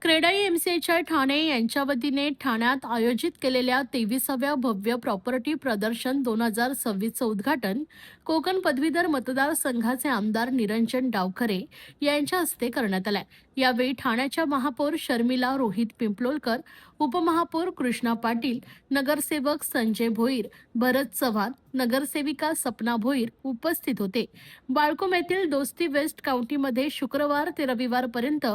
क्रेडाई एमसीएचच्या ठाणे यांच्या वतीने ठाण्यात आयोजित केलेल्या 23व्या भव्य प्रॉपर्टी प्रदर्शन 2026चं उद्घाटन कोकण पदवीधर मतदारसंघाचे आमदार निरंजन डावखरे यांच्या हस्ते करण्यात आलंय। यावेळी ठाण्याच्या महापौर शर्मिला रोहित पिंपलोलकर, उपमहापौर कृष्णा पाटील, नगरसेवक संजय भोईर, भरत चव्हाण, नगरसेविका सपना भोईर उपस्थित होते। बाळकोम येथील दोस्ती वेस्ट काउंटीमध्ये शुक्रवार ते रविवारपर्यंत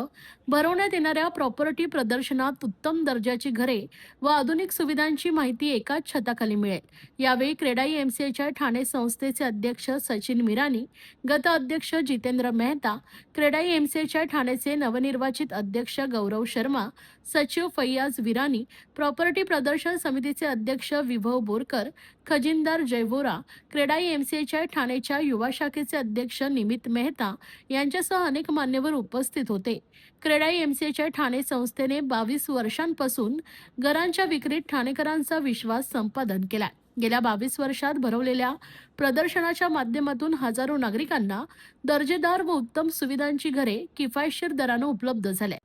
भरवण्यात येणाऱ्या प्रॉपर्टी प्रदर्शनात उत्तम दर्जाची घरे व आधुनिक सुविधांची माहिती एकाच छताखाली मिळेल। यावेळी क्रेडाई एमसीएच्या ठाणे संस्थेचे अध्यक्ष सचिन मिरानी, गत अध्यक्ष जितेंद्र मेहता, क्रेडाई एमसीएच्या ठाणेचे नवनिर्वाचित अध्यक्ष गौरव शर्मा, सचिव फैयाज विरानी, प्रॉपर्टी प्रदर्शन समितीचे अध्यक्ष विभव बोरकर, खजिनदार जय वोरा, क्रेडाई एमसीएच्या ठाणेच्या युवा शाखेचे अध्यक्ष निमित मेहता यांच्यासह अनेक मान्यवर उपस्थित होते। क्रेडाई एमसीएच्या ठाणे संस्थेने 22 वर्षांपासून घरांच्या विक्रीत ठाणेकरांचा विश्वास संपादन केला। गेल्या 22 वर्षात भरवलेल्या प्रदर्शनाच्या माध्यमातून हजारो नागरिकांना दर्जेदार व उत्तम सुविधांची घरे किफायतशीर दराने उपलब्ध झाले।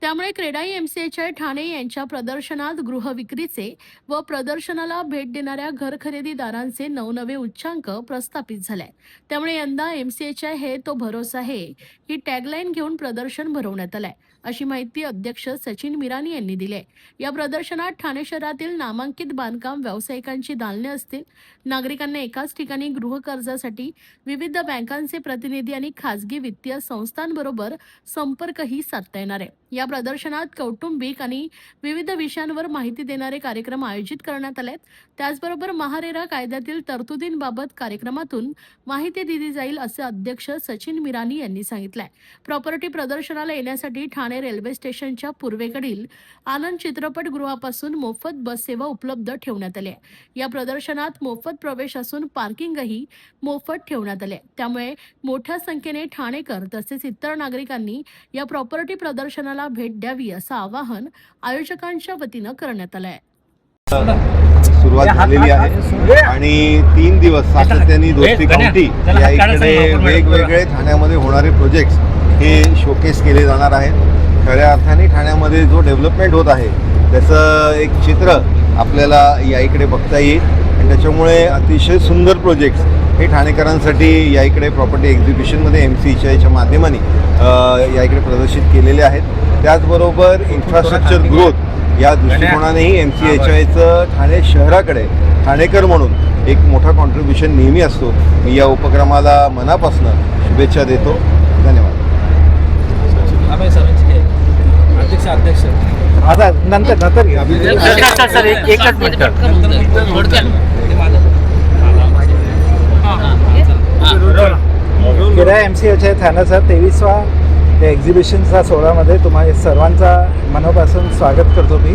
त्यामुळे क्रेडाई एमसीएच्या ठाणे यांच्या प्रदर्शनात गृहविक्रीचे व प्रदर्शनाला भेट देणाऱ्या घर खरेदीदारांचे नवनवे उच्चांक प्रस्थापित झाले। त्यामुळे यंदा एमसीएच्या हे तो भरोसा आहे ही टॅगलाईन घेऊन प्रदर्शन भरवण्यात आलंय, अशी माहिती अध्यक्ष सचिन मिरानी यांनी दिली आहे। या प्रदर्शनात ठाणे शहरातील नामांकित बांधकाम व्यावसायिकांची दालने असतील। नागरिकांना एकाच ठिकाणी गृह कर्जासाठी विविध बँकांचे प्रतिनिधी आणि खासगी वित्तीय संस्थांबरोबर संपर्कही साधता येणार आहे। या प्रदर्शनात कौटुंबिक आणि विविध विषयांवर माहिती देणारे कार्यक्रम आयोजित करण्यात आले। त्याचबरोबर महारेरा कायद्यातील तरतुदींबाबत कार्यक्रमातून माहिती दिली जाईल, असे अध्यक्ष सचिन मिरानी यांनी सांगितलंय। प्रॉपर्टी प्रदर्शनाला येण्यासाठी ठाणे रेल्वे स्टेशनच्या पूर्वेकडील आनंद चित्रपटगृहापासून मोफत बस सेवा उपलब्ध ठेवण्यात आली आहे। या प्रदर्शनात मोफत प्रवेश असून पार्किंगही मोफत ठेवण्यात आले। त्यामुळे मोठ्या संख्येने ठाणेकर तसेच इतर नागरिकांनी या प्रॉपर्टी प्रदर्शनाला भेट द्यावी, असं आवाहन आयोजकांच्या वतीनं करण्यात आलं आहे। सुरुवात झालेली आहे आणि 3 दिवस सातत्याने दोस्ती काउंटी या इकडे वेगवेगळे ठाण्यामध्ये होणारे प्रोजेक्ट्स हे शोकेस केले जाणार आहेत। खऱ्या अर्थाने ठाण्यामध्ये जो डेव्हलपमेंट होत आहे त्याचं एक चित्र आपल्याला या इकडे बघता येईल आणि त्याच्यामुळे अतिशय सुंदर प्रोजेक्ट्स हे ठाणेकरांसाठी या इकडे प्रॉपर्टी एक्झिबिशनमध्ये एमसीएच्या माध्यमाने या इकडे प्रदर्शित केलेले आहेत। त्याचबरोबर इन्फ्रास्ट्रक्चर ग्रोथ या दृष्टिकोनानेही एमसीएचं ठाणे शहराकडे ठाणेकर म्हणून एक मोठा कॉन्ट्रीब्युशन नेहमी असतो। मी या उपक्रमाला मनापासून शुभेच्छा देतो। धन्यवाद। अध्यक्ष आता नंतर एकच मिनिट क्रेडाई एमसीएच्या ठाण्याचा 23वा एक्झिबिशनचा सोहळ्यामध्ये तुम्हा सर्वांचा मनापासून स्वागत करतो मी।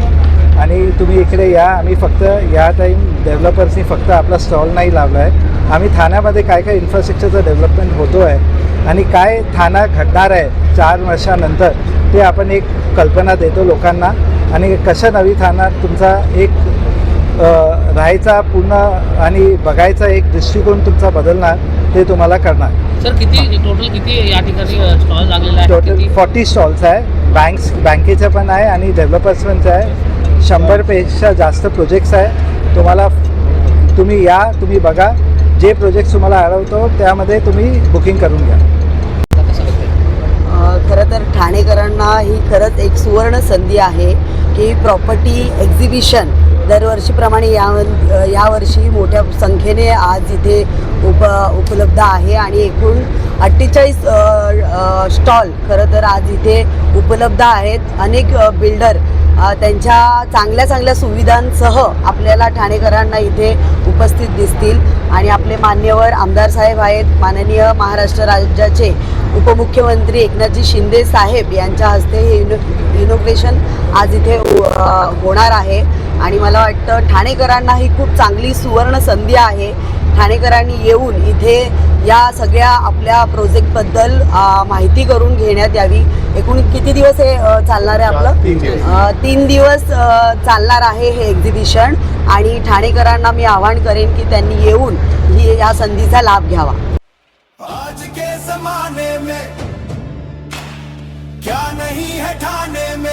आणि तुम्ही इकडे या। आम्ही फक्त या टाईम डेव्हलपर्सनी फक्त आपला स्टॉल नाही लावला आहे, आम्ही ठाण्यामध्ये काय काय इन्फ्रास्ट्रक्चरचं डेव्हलपमेंट होतो आहे आणि काय ठाणा घडणार आहे 4 वर्षानंतर ते आपण एक कल्पना देतो लोकांना आणि कशा नवी ठाण्यात तुमचा एक राहायचा पूर्ण आणि बघायचा एक दृष्टिकोन तुमचा बदलणार ते तुम्हाला करणार। सर टोटल किती या ठिकाणी स्टॉल लागलेला आहे? टोटल 40 स्टॉल्स आहे। बँकेचं पण आहे आणि डेव्हलपर्स पण आहे। 100पेक्षा जास्त प्रोजेक्ट्स आहे। तुम्ही या, तुम्ही बघा, जे प्रोजेक्ट्स तुम्हाला आवडतो त्यामध्ये तुम्ही बुकिंग करून घ्या। खरं तर ठाणेकरांना ही खरंच एक सुवर्ण संधी आहे की प्रॉपर्टी एक्झिबिशन दरवर्षीप्रमाणे यावर्षी मोठ्या संख्येने आज इथे उपलब्ध आहे आणि एकूण 48 स्टॉल खरं तर आज इथे उपलब्ध आहेत। अनेक बिल्डर त्यांच्या चांगल्या सुविधांसह आपल्याला ठाणेकरांना इथे उपस्थित दिसतील आणि आपले मान्यवर आमदार साहेब आहेत, माननीय महाराष्ट्र राज्याचे उपमुख्यमंत्री एकनाथजी शिंदे साहेब यांच्या हस्ते हे इनॉग्रेशन आज इथे होणार आहे आणि मला वाटतं ठाणेकरांना ही खूप चांगली सुवर्ण संधी आहे। ठाणेकरांनी येऊन इथे या सगळ्या आपल्या प्रोजेक्टबद्दल माहिती करून घेण्यात यावी। एकूण किती दिवस हे चालणार आहे आपलं? 3 दिवस चालणार आहे हे एक्झिबिशन आणि ठाणेकरांना मी आवाहन करेन की त्यांनी येऊन या संधीचा लाभ घ्यावा। आज के ज़माने में क्या नहीं है ठाणे में।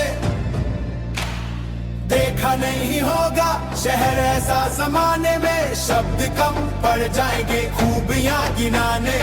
नहीं होगा शहर ऐसा जमाने में, शब्द कम पड़ जाएंगे खूबियां गिनाने